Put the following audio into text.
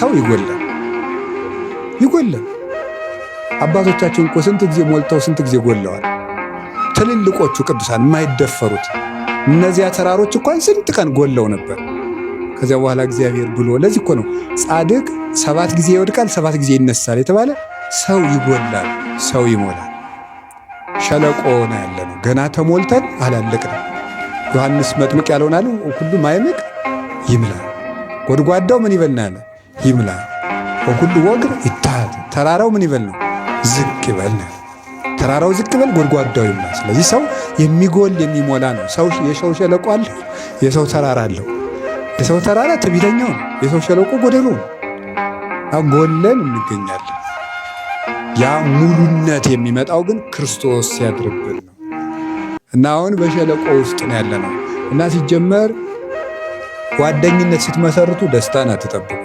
ሰው ይጎላል። አባቶቻችን እኮ ስንት ጊዜ ሞልተው ስንት ጊዜ ጎለዋል። ትልልቆቹ ቅዱሳን የማይደፈሩት እነዚያ ተራሮች እንኳን ስንት ቀን ጎለው ነበር። ከዚያ በኋላ እግዚአብሔር ብሎ ለዚህ እኮ ነው ጻድቅ 7 ጊዜ ይወድቃል 7 ጊዜ ይነሳል የተባለ። ሰው ይጎላል፣ ሰው ይሞላል። ሸለቆ ነው ያለነው፣ ገና ተሞልተን አላለቅንም። ዮሐንስ መጥምቅ ያለውን አለ ሁሉ ማይምቅ ይምላ፣ ጎድጓዳው ምን ይበል ነው ያለ ይምላ፣ ሁሉ ወግር ይታሃት። ተራራው ምን ይበል ነው ዝቅ ይበል ነው። ተራራው ዝቅ ይበል፣ ጎድጓዳው ይምላ። ስለዚህ ሰው የሚጎል የሚሞላ ነው። ሰው የሰው ሸለቆ አለ፣ የሰው ተራራ አለው። የሰው ተራራ ትዕቢተኛው ነው፣ የሰው ሸለቆ ጎደሎ ነው። ጎለን እንገኛለን። ያ ሙሉነት የሚመጣው ግን ክርስቶስ ሲያድርብን ነው። እና አሁን በሸለቆ ውስጥ ነው ያለነው። እና ሲጀመር ጓደኝነት ስትመሰርቱ ደስታን አትጠብቁ።